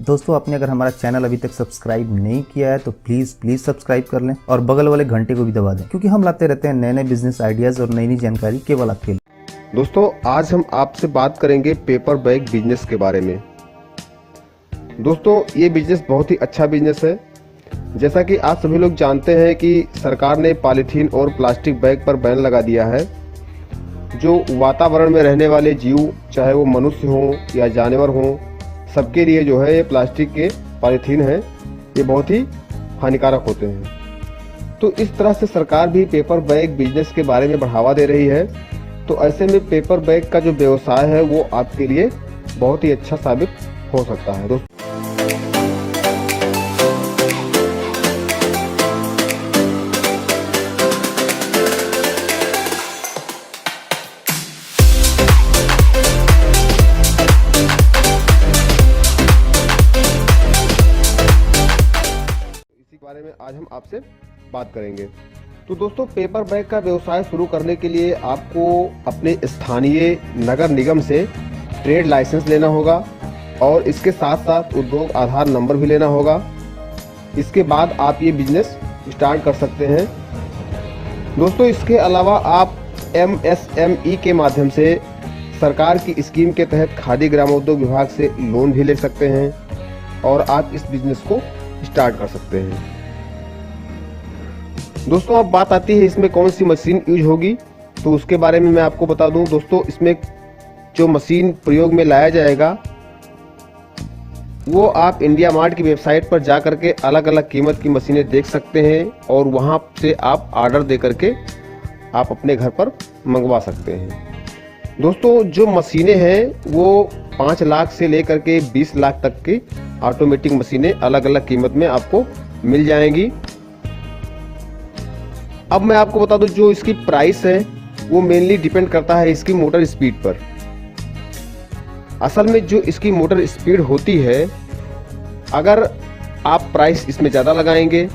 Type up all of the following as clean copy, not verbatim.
दोस्तों आपने अगर हमारा चैनल अभी तक सब्सक्राइब नहीं किया है तो प्लीज सब्सक्राइब कर लें और बगल वाले घंटे को भी दबा दें, क्योंकि हम लाते रहते हैं नए नए बिजनेस आइडियाज और नई नई जानकारी केवल आपके लिए। दोस्तों आज हम आपसे बात करेंगे पेपर बैग बिजनेस के बारे में। दोस्तों ये बिजनेस बहुत ही अच्छा बिजनेस है। जैसा कि आप सभी लोग जानते हैं कि सरकार ने पॉलीथीन और प्लास्टिक बैग पर बैन लगा दिया है। जो वातावरण में रहने वाले जीव, चाहे वो मनुष्य हों या जानवर हों, सबके लिए जो है ये प्लास्टिक के पॉलीथीन है, ये बहुत ही हानिकारक होते हैं। तो इस तरह से सरकार भी पेपर बैग बिजनेस के बारे में बढ़ावा दे रही है। तो ऐसे में पेपर बैग का जो व्यवसाय है वो आपके लिए बहुत ही अच्छा साबित हो सकता है। दोस्तों बारे में आज हम आपसे बात करेंगे। तो दोस्तों पेपर बैग का व्यवसाय शुरू करने के लिए आपको अपने स्थानीय नगर निगम से ट्रेड लाइसेंस लेना होगा और इसके साथ साथ उद्योग आधार नंबर भी लेना होगा। इसके बाद आप ये बिजनेस स्टार्ट कर सकते हैं। दोस्तों इसके अलावा आप MSME के माध्यम से सरकार की स्कीम के तहत खादी ग्रामोद्योग विभाग से लोन भी ले सकते हैं और आप इस बिजनेस को स्टार्ट कर सकते हैं। दोस्तों अब बात आती है इसमें कौन सी मशीन यूज होगी, तो उसके बारे में मैं आपको बता दूं। दोस्तों इसमें जो मशीन प्रयोग में लाया जाएगा वो आप इंडिया मार्ट की वेबसाइट पर जा करके अलग अलग कीमत की मशीनें देख सकते हैं और वहां से आप ऑर्डर दे करके आप अपने घर पर मंगवा सकते हैं। दोस्तों जो मशीनें हैं वो 5 लाख से लेकर के 20 लाख तक की ऑटोमेटिक मशीनें अलग अलग कीमत में आपको मिल जाएंगी। अब मैं आपको बता दूं जो इसकी प्राइस है वो मेनली डिपेंड करता है इसकी मोटर स्पीड पर। असल में जो इसकी मोटर स्पीड होती है, अगर आप प्राइस इसमें ज़्यादा लगाएंगे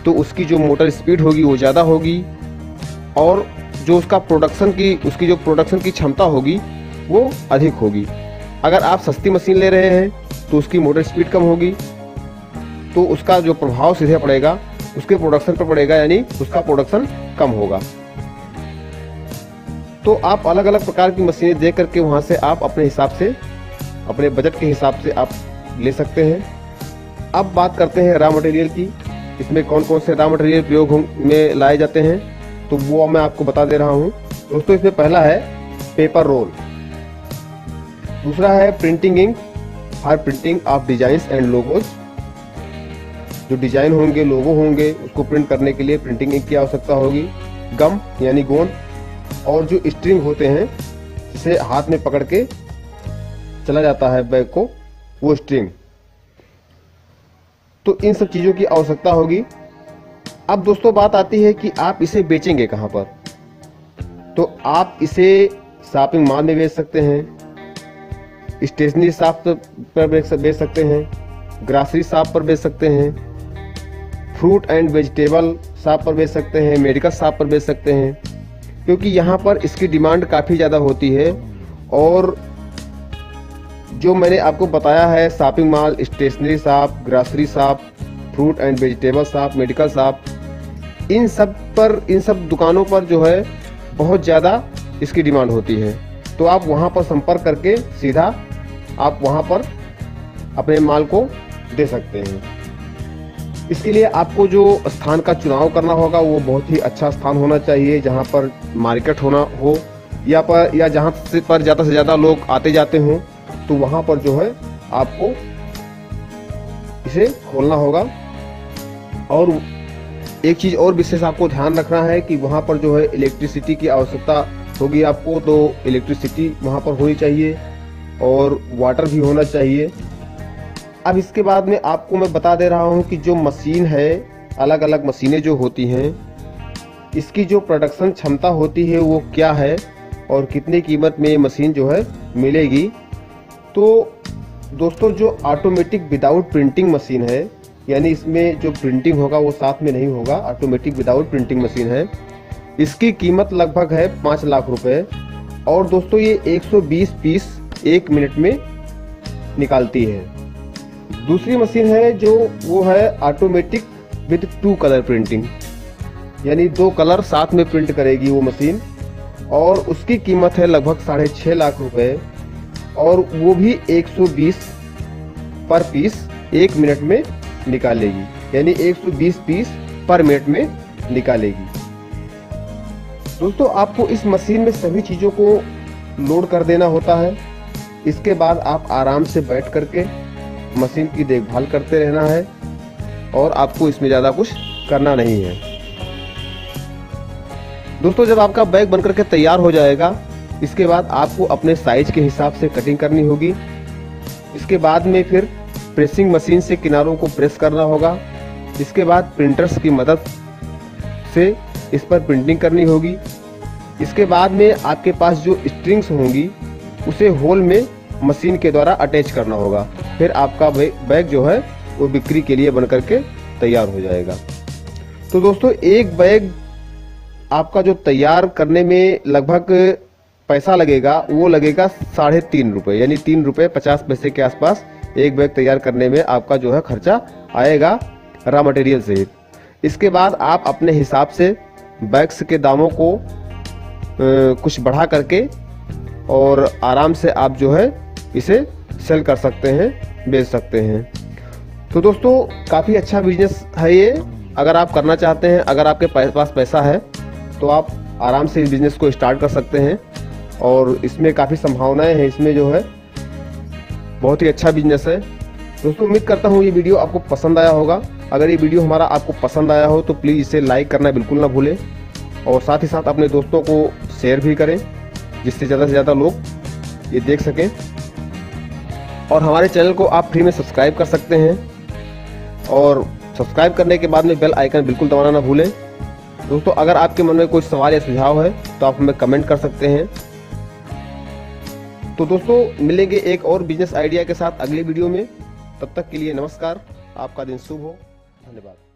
तो उसकी जो मोटर स्पीड होगी वो ज़्यादा होगी और जो उसकी जो प्रोडक्शन की क्षमता होगी वो अधिक होगी। अगर आप सस्ती मशीन ले रहे हैं तो उसकी मोटर स्पीड कम होगी, तो उसका जो प्रभाव सीधे पड़ेगा उसके प्रोडक्शन पर पड़ेगा, यानी उसका प्रोडक्शन कम होगा। तो आप अलग अलग प्रकार की मशीनें देख करके वहां से आप अपने हिसाब से, अपने बजट के हिसाब से आप ले सकते हैं। अब बात करते हैं रॉ मटेरियल की। इसमें कौन कौन से रॉ मटेरियल प्रयोग में लाए जाते हैं तो वो मैं आपको बता दे रहा हूं। दोस्तों इसमें पहला है पेपर रोल, दूसरा है printing ink for printing of design and logos. जो डिजाइन होंगे, लोगो होंगे, उसको प्रिंट करने के लिए प्रिंटिंग इंक की आवश्यकता होगी। गम यानी गोंद, और जो स्ट्रिंग होते हैं जिसे हाथ में पकड़ के चला जाता है बैग को, वो स्ट्रिंग। तो इन सब चीजों की आवश्यकता होगी। अब दोस्तों बात आती है कि आप इसे बेचेंगे कहां पर। तो आप इसे शॉपिंग मॉल में बेच सकते हैं, स्टेशनरी शॉप पर बेच सकते हैं, ग्रॉसरी शॉप पर बेच सकते हैं, फ्रूट एंड वेजिटेबल शॉप पर बेच सकते हैं, मेडिकल शॉप पर बेच सकते हैं, क्योंकि यहाँ पर इसकी डिमांड काफ़ी ज़्यादा होती है। और जो मैंने आपको बताया है shopping mall, stationery shop, grocery shop, fruit and vegetable shop, medical shop, इन सब दुकानों पर जो है बहुत ज़्यादा इसकी डिमांड होती है। तो आप वहाँ पर संपर्क करके सीधा आप वहाँ पर अपने माल को दे सकते हैं। इसके लिए आपको जो स्थान का चुनाव करना होगा वो बहुत ही अच्छा स्थान होना चाहिए, जहाँ पर मार्केट होना हो या जहाँ पर ज़्यादा से ज़्यादा लोग आते जाते हों, तो वहाँ पर जो है आपको इसे खोलना होगा। और एक चीज़ और विशेष आपको ध्यान रखना है कि वहाँ पर जो है इलेक्ट्रिसिटी की आवश्यकता होगी आपको, तो इलेक्ट्रिसिटी वहाँ पर होनी चाहिए और वाटर भी होना चाहिए। अब इसके बाद में आपको मैं बता दे रहा हूँ कि जो मशीन है, अलग अलग मशीनें जो होती हैं, इसकी जो प्रोडक्शन क्षमता होती है वो क्या है और कितनी कीमत में ये मशीन जो है मिलेगी। तो दोस्तों जो ऑटोमेटिक विदाउट प्रिंटिंग मशीन है, यानी इसमें जो प्रिंटिंग होगा वो साथ में नहीं होगा, ऑटोमेटिक विदाउट प्रिंटिंग मशीन है, इसकी कीमत लगभग है 5 लाख रुपए। और दोस्तों ये 120 पीस 1 मिनट में निकालती है। दूसरी मशीन है जो वो है ऑटोमेटिक विद 2 कलर प्रिंटिंग, यानी 2 कलर साथ में प्रिंट करेगी वो मशीन, और उसकी कीमत है लगभग 6.5 लाख रुपए, और वो भी 120 पर पीस 1 मिनट में निकालेगी, यानी 120 पीस पर मिनट में निकालेगी। दोस्तों आपको इस मशीन में सभी चीज़ों को लोड कर देना होता है। इसके बाद आप आराम से बैठ करके मशीन की देखभाल करते रहना है, और आपको इसमें ज़्यादा कुछ करना नहीं है। दोस्तों जब आपका बैग बनकर के तैयार हो जाएगा, इसके बाद आपको अपने साइज के हिसाब से कटिंग करनी होगी। इसके बाद में फिर प्रेसिंग मशीन से किनारों को प्रेस करना होगा। इसके बाद प्रिंटर्स की मदद से इस पर प्रिंटिंग करनी होगी। इसके बाद में आपके पास जो स्ट्रिंग्स होंगी उसे होल में मशीन के द्वारा अटैच करना होगा। फिर आपका बैग जो है वो बिक्री के लिए बनकर के तैयार हो जाएगा। तो दोस्तों एक बैग आपका जो तैयार करने में लगभग पैसा लगेगा वो लगेगा 3.5 रुपये, यानी 3 रुपये 50 पैसे के आसपास एक बैग तैयार करने में आपका जो है खर्चा आएगा रॉ मटेरियल सहित। इसके बाद आप अपने हिसाब से बैग्स के दामों को कुछ बढ़ा करके और आराम से आप जो है इसे सेल कर सकते हैं, बेच सकते हैं। तो दोस्तों काफ़ी अच्छा बिजनेस है ये। अगर आप करना चाहते हैं, अगर आपके पास पैसा है तो आप आराम से इस बिज़नेस को स्टार्ट कर सकते हैं, और इसमें काफ़ी संभावनाएं हैं। इसमें जो है बहुत ही अच्छा बिजनेस है। दोस्तों उम्मीद करता हूँ ये वीडियो आपको पसंद आया होगा। अगर ये वीडियो हमारा आपको पसंद आया हो तो प्लीज़ इसे लाइक करना बिल्कुल ना भूलें, और साथ ही साथ अपने दोस्तों को शेयर भी करें, जिससे ज़्यादा से ज़्यादा लोग ये देख सकें। और हमारे चैनल को आप फ्री में सब्सक्राइब कर सकते हैं, और सब्सक्राइब करने के बाद में बेल आइकन बिल्कुल दबाना ना भूलें। दोस्तों अगर आपके मन में कोई सवाल या सुझाव है तो आप हमें कमेंट कर सकते हैं। तो दोस्तों मिलेंगे एक और बिजनेस आइडिया के साथ अगली वीडियो में। तब तक के लिए नमस्कार, आपका दिन शुभ हो, धन्यवाद।